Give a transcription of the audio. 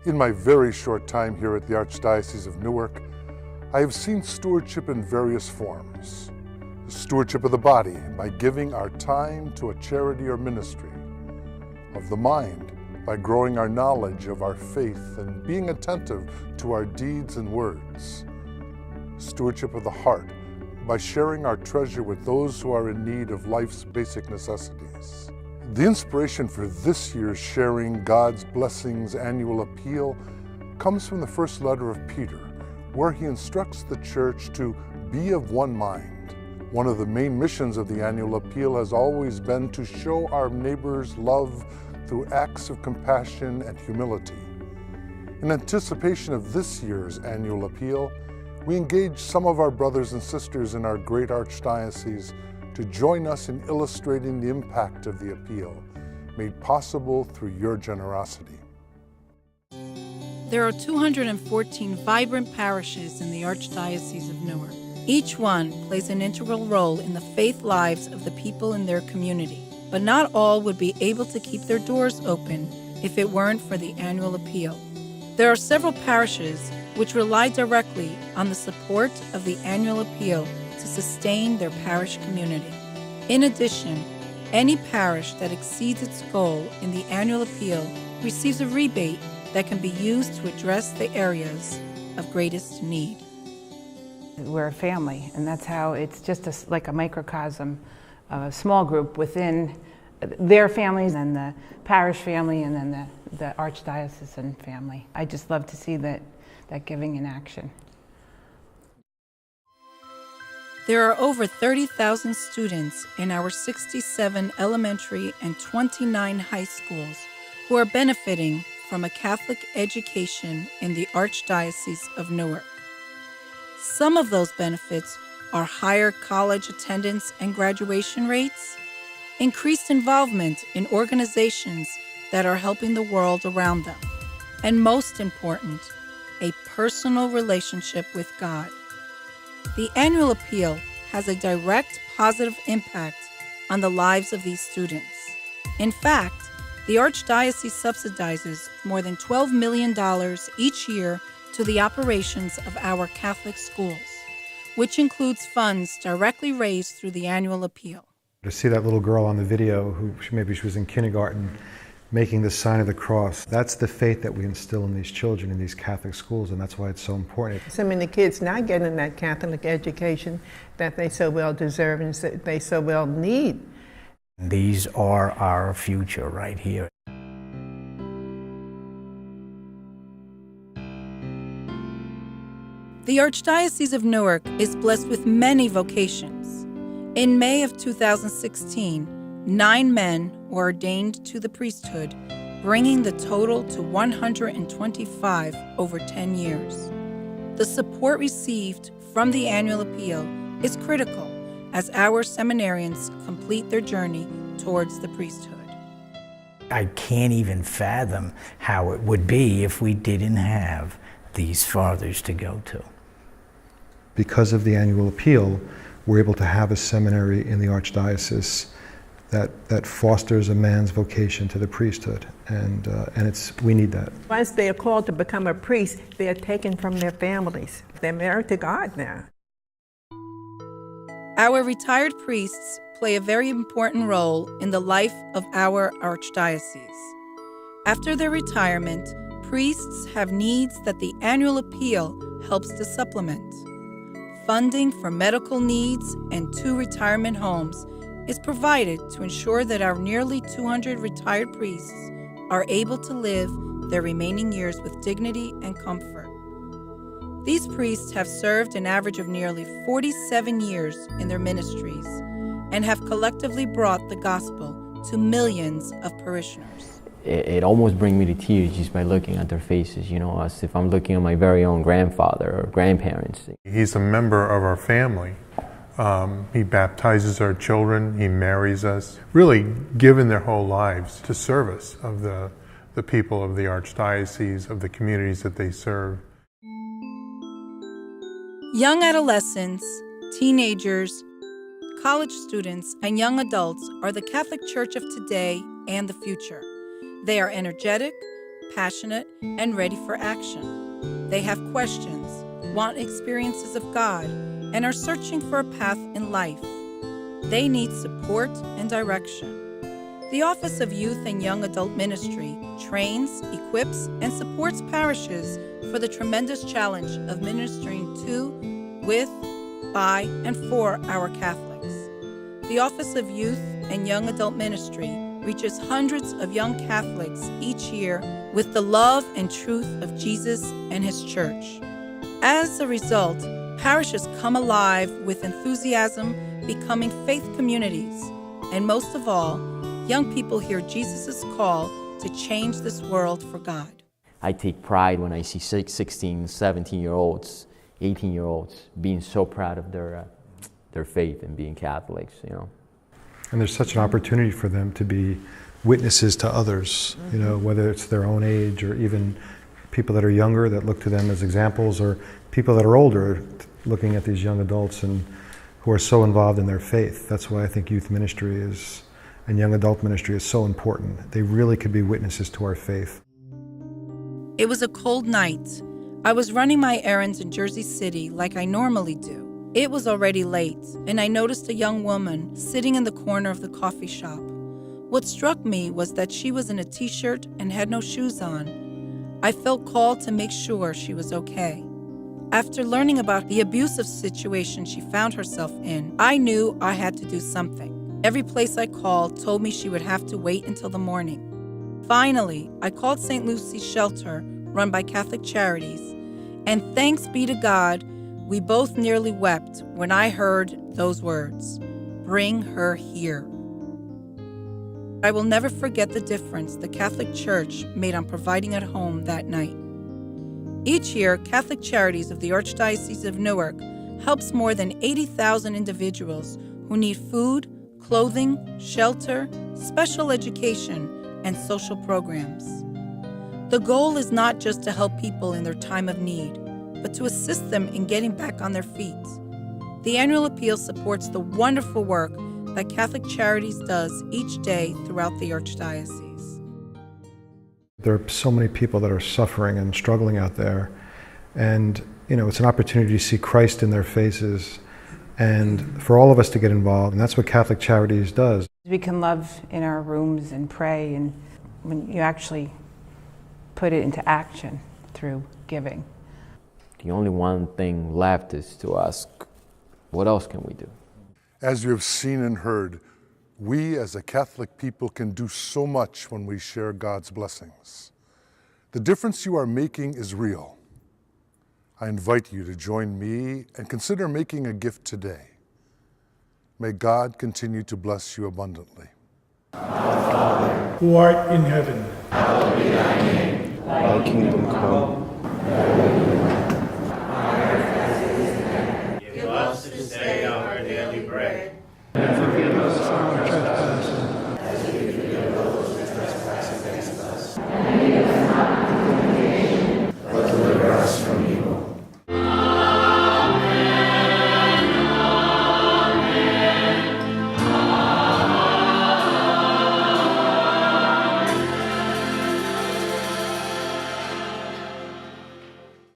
In my very short time here at the Archdiocese of Newark, I have seen stewardship in various forms. The stewardship of the body by giving our time to a charity or ministry, of the mind by growing our knowledge of our faith and being attentive to our deeds and words. Stewardship of the heart by sharing our treasure with those who are in need of life's basic necessities. The inspiration for this year's Sharing God's Blessings annual appeal comes from the first letter of Peter, where he instructs the church to be of one mind. One of the main missions of the annual appeal has always been to show our neighbors love through acts of compassion and humility. In anticipation of this year's annual appeal, we engage some of our brothers and sisters in our great archdiocese to join us in illustrating the impact of the appeal, made possible through your generosity. There are 214 vibrant parishes in the Archdiocese of Newark. Each one plays an integral role in the faith lives of the people in their community, but not all would be able to keep their doors open if it weren't for the annual appeal. There are several parishes which rely directly on the support of the annual appeal to sustain their parish community. In addition, any parish that exceeds its goal in the annual appeal receives a rebate that can be used to address the areas of greatest need. We're a family, and that's how it's just like a microcosm, a small group within their families and the parish family and then the archdiocesan family. I just love to see that giving in action. There are over 30,000 students in our 67 elementary and 29 high schools who are benefiting from a Catholic education in the Archdiocese of Newark. Some of those benefits are higher college attendance and graduation rates, increased involvement in organizations that are helping the world around them, and most important, a personal relationship with God. The annual appeal has a direct positive impact on the lives of these students. In fact, the Archdiocese subsidizes more than $12 million each year to the operations of our Catholic schools, which includes funds directly raised through the annual appeal. To see that little girl on the video, who maybe she was in kindergarten, making the sign of the cross, that's the faith that we instill in these children in these Catholic schools, and that's why it's so important. So many kids not getting that Catholic education that they so well deserve and they so well need. These are our future right here. The Archdiocese of Newark is blessed with many vocations. In May of 2016, 9 men were ordained to the priesthood, bringing the total to 125 over 10 years. The support received from the annual appeal is critical as our seminarians complete their journey towards the priesthood. I can't even fathom how it would be if we didn't have these fathers to go to. Because of the annual appeal, we're able to have a seminary in the Archdiocese that fosters a man's vocation to the priesthood, and we need that. Once they are called to become a priest, they are taken from their families. They're married to God now. Our retired priests play a very important role in the life of our archdiocese. After their retirement, priests have needs that the annual appeal helps to supplement. Funding for medical needs and 2 retirement homes is provided to ensure that our nearly 200 retired priests are able to live their remaining years with dignity and comfort. These priests have served an average of nearly 47 years in their ministries and have collectively brought the gospel to millions of parishioners. It almost brings me to tears just by looking at their faces, as if I'm looking at my very own grandfather or grandparents. He's a member of our family. He baptizes our children, he marries us, really given their whole lives to service of the people of the Archdiocese, of the communities that they serve. Young adolescents, teenagers, college students, and young adults are the Catholic Church of today and the future. They are energetic, passionate, and ready for action. They have questions, want experiences of God, and are searching for a path in life. They need support and direction. The Office of Youth and Young Adult Ministry trains, equips, and supports parishes for the tremendous challenge of ministering to, with, by, and for our Catholics. The Office of Youth and Young Adult Ministry reaches hundreds of young Catholics each year with the love and truth of Jesus and His Church. As a result, parishes come alive with enthusiasm, becoming faith communities, and most of all, young people hear Jesus' call to change this world for God. I take pride when I see 16, 17-year-olds, 18-year-olds being so proud of their faith and being Catholics, you know. And there's such an opportunity for them to be witnesses to others, you know, whether it's their own age or even people that are younger that look to them as examples, or people that are older looking at these young adults and who are so involved in their faith. That's why I think youth ministry and young adult ministry is so important. They really could be witnesses to our faith. It was a cold night. I was running my errands in Jersey City like I normally do. It was already late, and I noticed a young woman sitting in the corner of the coffee shop. What struck me was that she was in a t-shirt and had no shoes on. I felt called to make sure she was okay. After learning about the abusive situation she found herself in, I knew I had to do something. Every place I called told me she would have to wait until the morning. Finally, I called St. Lucy's Shelter, run by Catholic Charities, and thanks be to God, we both nearly wept when I heard those words, "Bring her here." I will never forget the difference the Catholic Church made on providing a home that night. Each year, Catholic Charities of the Archdiocese of Newark helps more than 80,000 individuals who need food, clothing, shelter, special education, and social programs. The goal is not just to help people in their time of need, but to assist them in getting back on their feet. The annual appeal supports the wonderful work that Catholic Charities does each day throughout the Archdiocese. There are so many people that are suffering and struggling out there, and you know, it's an opportunity to see Christ in their faces and for all of us to get involved, and that's what Catholic Charities does. We can love in our rooms and pray, and when you actually put it into action through giving. The only one thing left is to ask, what else can we do? As you have seen and heard, we as a Catholic people can do so much when we share God's blessings. The difference you are making is real. I invite you to join me and consider making a gift today. May God continue to bless you abundantly. Our Father, who art in heaven, hallowed be thy name. Thy kingdom come, thy will